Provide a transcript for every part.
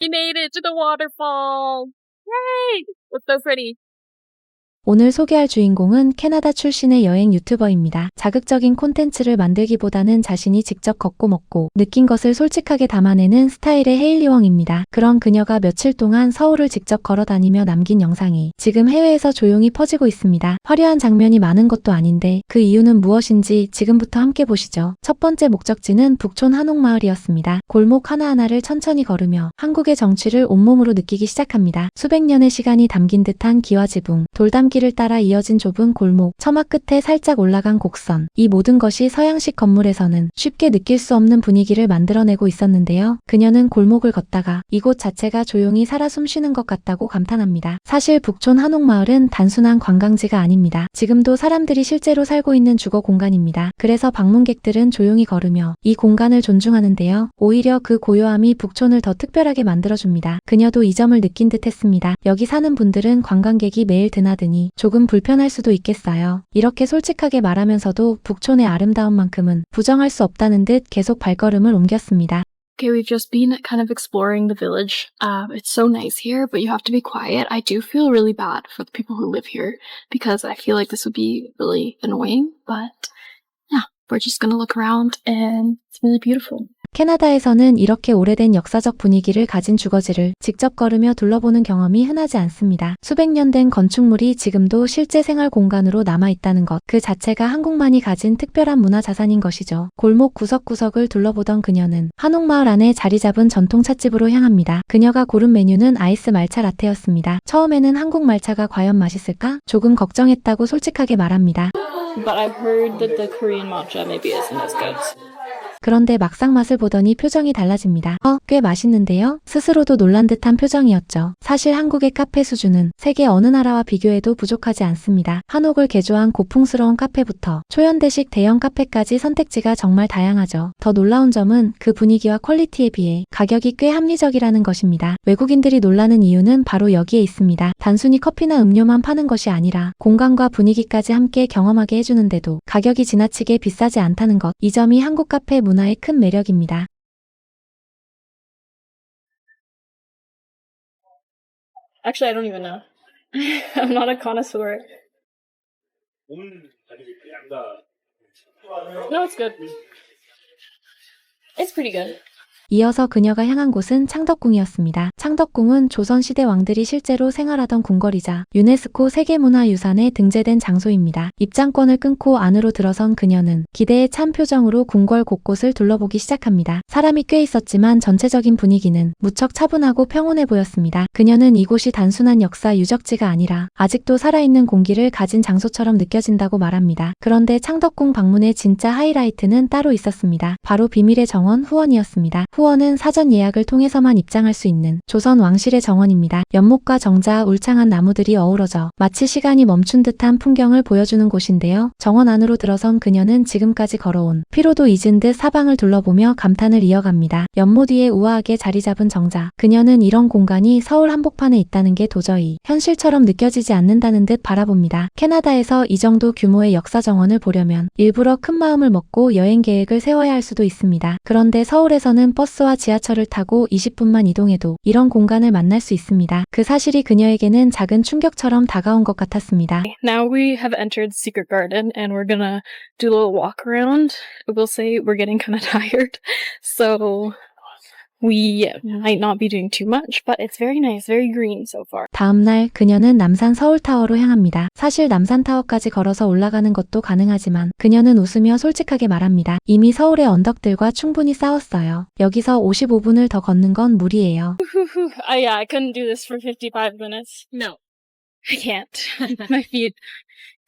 We made it to the waterfall. Yay! It's so pretty. 오늘 소개할 주인공은 캐나다 출신의 여행 유튜버입니다. 자극적인 콘텐츠를 만들기보다는 자신이 직접 걷고 먹고 느낀 것을 솔직하게 담아내는 스타일의 헤일리 웡입니다. 그런 그녀가 며칠 동안 서울을 직접 걸어다니며 남긴 영상이 지금 해외에서 조용히 퍼지고 있습니다. 화려한 장면이 많은 것도 아닌데 그 이유는 무엇인지 지금부터 함께 보시죠. 첫 번째 목적지는 북촌 한옥마을이었습니다. 골목 하나하나를 천천히 걸으며 한국의 정취를 온몸으로 느끼기 시작합니다. 수백 년의 시간이 담긴 듯한 기와지붕, 돌담길을 따라 이어진 좁은 골목, 처마 끝에 살짝 올라간 곡선, 이 모든 것이 서양식 건물에서는 쉽게 느낄 수 없는 분위기를 만들어내고 있었는데요. 그녀는 골목을 걷다가 이곳 자체가 조용히 살아 숨쉬는 것 같다고 감탄합니다. 사실 북촌 한옥마을은 단순한 관광지가 아닙니다. 지금도 사람들이 실제로 살고 있는 주거 공간입니다. 그래서 방문객들은 조용히 걸으며 이 공간을 존중하는데요. 오히려 그 고요함이 북촌을 더 특별하게 만들어줍니다. 그녀도 이 점을 느낀 듯 했습니다. 여기 사는 분들은 관광객이 매일 드나드니 조금 불편할 수도 있겠어요. 이렇게 솔직하게 말하면서도 북촌의 아름다움만큼은 부정할 수 없다는 듯 계속 발걸음을 옮겼습니다. Okay, we've just been kind of exploring the village. It's so nice here, but you have to be quiet. I do feel really bad for the people who live here because I feel like this would be really annoying, but yeah, we're just gonna look around and it's really beautiful. 캐나다에서는 이렇게 오래된 역사적 분위기를 가진 주거지를 직접 걸으며 둘러보는 경험이 흔하지 않습니다. 수백 년 된 건축물이 지금도 실제 생활 공간으로 남아있다는 것, 그 자체가 한국만이 가진 특별한 문화 자산인 것이죠. 골목 구석구석을 둘러보던 그녀는 한옥마을 안에 자리 잡은 전통 찻집으로 향합니다. 그녀가 고른 메뉴는 아이스 말차 라테였습니다. 처음에는 한국 말차가 과연 맛있을까? 조금 걱정했다고 솔직하게 말합니다. But I've heard that the Korean matcha maybe isn't as good. 그런데 막상 맛을 보더니 표정이 달라집니다. 꽤 맛있는데요? 스스로도 놀란 듯한 표정이었죠. 사실 한국의 카페 수준은 세계 어느 나라와 비교해도 부족하지 않습니다. 한옥을 개조한 고풍스러운 카페부터 초현대식 대형 카페까지 선택지가 정말 다양하죠. 더 놀라운 점은 그 분위기와 퀄리티에 비해 가격이 꽤 합리적이라는 것입니다. 외국인들이 놀라는 이유는 바로 여기에 있습니다. 단순히 커피나 음료만 파는 것이 아니라 공간과 분위기까지 함께 경험하게 해주는데도 가격이 지나치게 비싸지 않다는 것. 이 점이 한국 카페 문화의 큰 매력입니다. Actually, I don't even know. I'm not a connoisseur. No, it's good. It's pretty good. 이어서 그녀가 향한 곳은 창덕궁이었습니다. 창덕궁은 조선시대 왕들이 실제로 생활하던 궁궐이자 유네스코 세계문화유산에 등재된 장소입니다. 입장권을 끊고 안으로 들어선 그녀는 기대에 찬 표정으로 궁궐 곳곳을 둘러보기 시작합니다. 사람이 꽤 있었지만 전체적인 분위기는 무척 차분하고 평온해 보였습니다. 그녀는 이곳이 단순한 역사 유적지가 아니라 아직도 살아있는 공기를 가진 장소처럼 느껴진다고 말합니다. 그런데 창덕궁 방문의 진짜 하이라이트는 따로 있었습니다. 바로 비밀의 정원 후원이었습니다. 후원은 사전 예약을 통해서만 입장할 수 있는 조선 왕실의 정원입니다. 연못과 정자, 울창한 나무들이 어우러져 마치 시간이 멈춘 듯한 풍경을 보여주는 곳인데요. 정원 안으로 들어선 그녀는 지금까지 걸어온 피로도 잊은 듯 사방을 둘러보며 감탄을 이어갑니다. 연못 위에 우아하게 자리 잡은 정자. 그녀는 이런 공간이 서울 한복판에 있다는 게 도저히 현실처럼 느껴지지 않는다는 듯 바라봅니다. 캐나다에서 이 정도 규모의 역사 정원을 보려면 일부러 큰 마음을 먹고 여행 계획을 세워야 할 수도 있습니다. 그런데 서울에서는 버스와 지하철을 타고 20분만 이동해도 이런 공간을 만날 수 있습니다. 그 사실이 그녀에게는 작은 충격처럼 다가온 것 같았습니다. Now we have entered Secret Garden and we're gonna do a little walk around. I will say we're getting kind of tired, so we might not be doing too much, but it's very nice, very green so far. 다음날 그녀는 남산 서울타워로 향합니다. 사실 남산타워까지 걸어서 올라가는 것도 가능하지만 그녀는 웃으며 솔직하게 말합니다. 이미 서울의 언덕들과 충분히 싸웠어요. 여기서 55분을 더 걷는 건 무리예요. Yeah, I couldn't do this for 55 minutes. No, I can't. My feet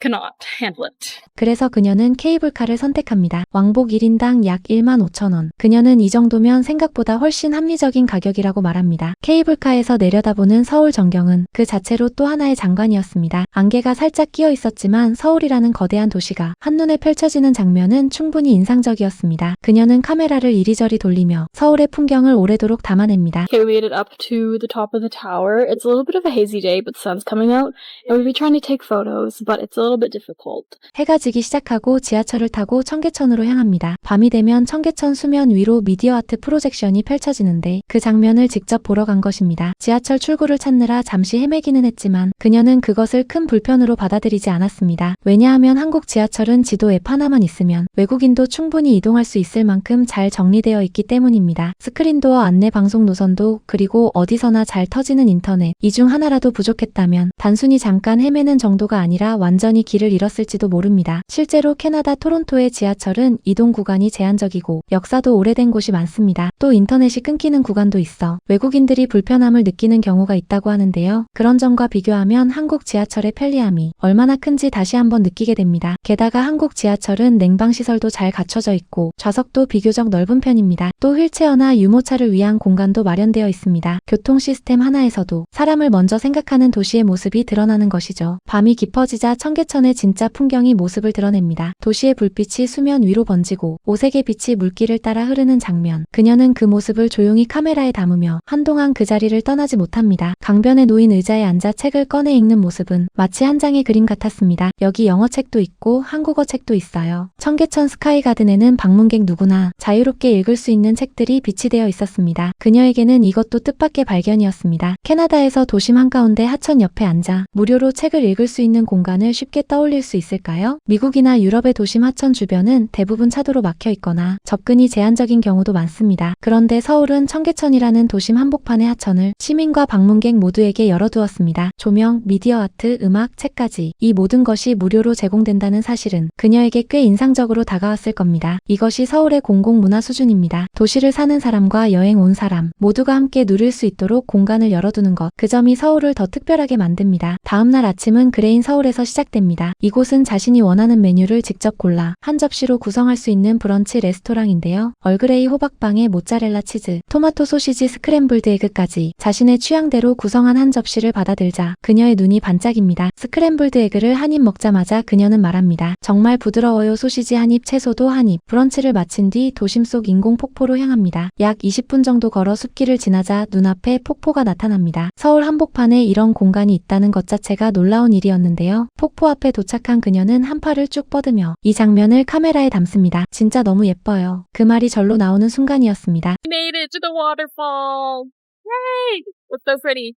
cannot handle it. 그래서 그녀는 케이블카를 선택합니다. 왕복 1인당 약 15,000원. 그녀는 이 정도면 생각보다 훨씬 합리적인 가격이라고 말합니다. 케이블카에서 내려다보는 서울 전경은 그 자체로 또 하나의 장관이었습니다. 안개가 살짝 끼어 있었지만 서울이라는 거대한 도시가 한눈에 펼쳐지는 장면은 충분히 인상적이었습니다. 그녀는 카메라를 이리저리 돌리며 서울의 풍경을 오래도록 담아냅니다. Okay, we made it up to the top of the tower. It's a little bit of a hazy day, but the sun's coming out, and we'll be trying to take photos, but it's a little little bit difficult. 해가 지기 시작하고 지하철을 타고 청계천으로 향합니다. 밤이 되면 청계천 수면 위로 미디어 아트 프로젝션이 펼쳐지는데 그 장면을 직접 보러 간 것입니다. 지하철 출구를 찾느라 잠시 헤매기는 했지만 그녀는 그것을 큰 불편으로 받아들이지 않았습니다. 왜냐하면 한국 지하철은 지도 앱 하나만 있으면 외국인도 충분히 이동할 수 있을 만큼 잘 정리되어 있기 때문입니다. 스크린도어 안내 방송 노선도 그리고 어디서나 잘 터지는 인터넷 이 중 하나라도 부족했다면 단순히 잠깐 헤매는 정도가 아니라 완전히 길을 잃었을지도 모릅니다. 실제로 캐나다 토론토의 지하철은 이동 구간이 제한적이고 역사도 오래된 곳이 많습니다. 또 인터넷이 끊기는 구간도 있어 외국인들이 불편함을 느끼는 경우가 있다고 하는데요. 그런 점과 비교하면 한국 지하철의 편리함이 얼마나 큰지 다시 한번 느끼게 됩니다. 게다가 한국 지하철은 냉방시설도 잘 갖춰져 있고 좌석도 비교적 넓은 편입니다. 또 휠체어나 유모차를 위한 공간도 마련되어 있습니다. 교통 시스템 하나에서도 사람을 먼저 생각하는 도시의 모습이 드러나는 것이죠. 밤이 깊어지자 청계천의 진짜 풍경이 모습을 드러냅니다. 도시의 불빛이 수면 위로 번지고 오색의 빛이 물길을 따라 흐르는 장면. 그녀는 그 모습을 조용히 카메라에 담으며 한동안 그 자리를 떠나지 못합니다. 강변에 놓인 의자에 앉아 책을 꺼내 읽는 모습은 마치 한 장의 그림 같았습니다. 여기 영어 책도 있고 한국어 책도 있어요. 청계천 스카이가든에는 방문객 누구나 자유롭게 읽을 수 있는 책들이 비치되어 있었습니다. 그녀에게는 이것도 뜻밖의 발견이었습니다. 캐나다에서 도심 한가운데 하천 옆에 앉아 무료로 책을 읽을 수 있는 공간을 쉽게 떠올릴 수 있을까요? 미국이나 유럽의 도심 하천 주변은 대부분 차도로 막혀 있거나 접근이 제한적인 경우도 많습니다. 그런데 서울은 청계천이라는 도심 한복판의 하천을 시민과 방문객 모두에게 열어두었습니다. 조명, 미디어 아트, 음악, 책까지 이 모든 것이 무료로 제공된다는 사실은 그녀에게 꽤 인상적으로 다가왔을 겁니다. 이것이 서울의 공공문화 수준입니다. 도시를 사는 사람과 여행 온 사람 모두가 함께 누릴 수 있도록 공간을 열어두는 것. 그 점이 서울을 더 특별하게 만듭니다. 다음날 아침은 그레인 서울에서 시작됩니다. 이곳은 자신이 원하는 메뉴를 직접 골라 한 접시로 구성할 수 있는 브런치 레스토랑인데요. 얼그레이 호박빵에 모짜렐라 치즈, 토마토 소시지 스크램블드 에그까지 자신의 취향대로 구성한 한 접시를 받아들자 그녀의 눈이 반짝입니다. 스크램블드 에그를 한 입 먹자마자 그녀는 말합니다. 정말 부드러워요. 소시지 한 입, 채소도 한 입. 브런치를 마친 뒤 도심 속 인공 폭포로 향합니다. 약 20분 정도 걸어 숲길을 지나자 눈앞에 폭포가 나타납니다. 서울 한복판에 이런 공간이 있다는 것 자체가 놀라운 일이었는데요. 폭포 앞에 도착한 그녀는 한 팔을 쭉 뻗으며 이 장면을 카메라에 담습니다. 진짜 너무 예뻐요. 그 말이 절로 나오는 순간이었습니다. We made it to the waterfall. Yay! It's so pretty.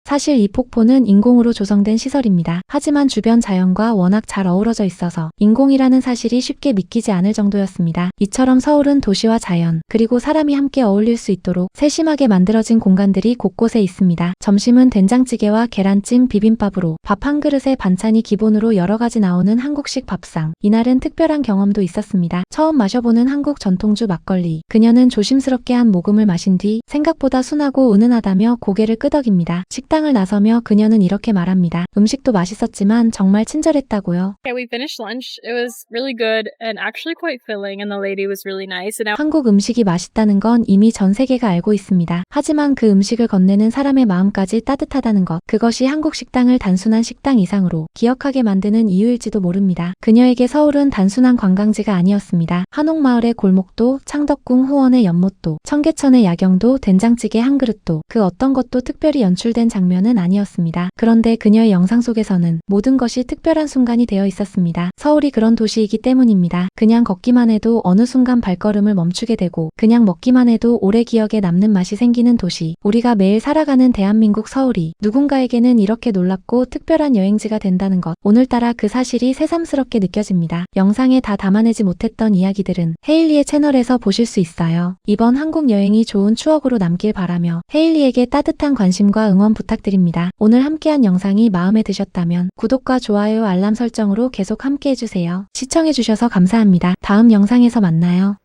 사실 이 폭포는 인공으로 조성된 시설입니다. 하지만 주변 자연과 워낙 잘 어우러져 있어서 인공이라는 사실이 쉽게 믿기지 않을 정도였습니다. 이처럼 서울은 도시와 자연, 그리고 사람이 함께 어울릴 수 있도록 세심하게 만들어진 공간들이 곳곳에 있습니다. 점심은 된장찌개와 계란찜, 비빔밥으로 밥 한 그릇에 반찬이 기본으로 여러 가지 나오는 한국식 밥상. 이날은 특별한 경험도 있었습니다. 처음 마셔보는 한국 전통주 막걸리. 그녀는 조심스럽게 한 모금을 마신 뒤 생각보다 순하고 은은하다며 고개를 끄덕입니다. 식당을 나서며 그녀는 이렇게 말합니다. 음식도 맛있었지만 정말 친절했다고요. Okay, we finished lunch. It was really good and actually quite filling, and the lady was really nice. And 한국 음식이 맛있다는 건 이미 전 세계가 알고 있습니다. 하지만 그 음식을 건네는 사람의 마음까지 따뜻하다는 것. 그것이 한국 식당을 단순한 식당 이상으로 기억하게 만드는 이유일지도 모릅니다. 그녀에게 서울은 단순한 관광지가 아니었습니다. 한옥마을의 골목도, 창덕궁 호원의 연못도, 청계천의 야경도, 된장찌개 한 그릇도 그 어떤 것도 특별히 연출된 장면은 아니었습니다. 그런데 그녀의 영상 속에서는 모든 것이 특별한 순간이 되어 있었습니다. 서울이 그런 도시이기 때문입니다. 그냥 걷기만 해도 어느 순간 발걸음을 멈추게 되고 그냥 먹기만 해도 오래 기억에 남는 맛이 생기는 도시. 우리가 매일 살아가는 대한민국 서울이 누군가에게는 이렇게 놀랍고 특별한 여행지가 된다는 것. 오늘따라 그 사실이 새삼스럽게 느껴집니다. 영상에 다 담아내지 못했던 이야기들은 헤일리의 채널에서 보실 수 있어요. 이번 한국 여행이 좋은 추억으로 남길 바라며 헤일리에게 따뜻한 관심과 응원 부탁드립니다. 오늘 함께한 영상이 마음에 드셨다면 구독과 좋아요, 알람 설정으로 계속 함께해주세요. 시청해주셔서 감사합니다. 다음 영상에서 만나요.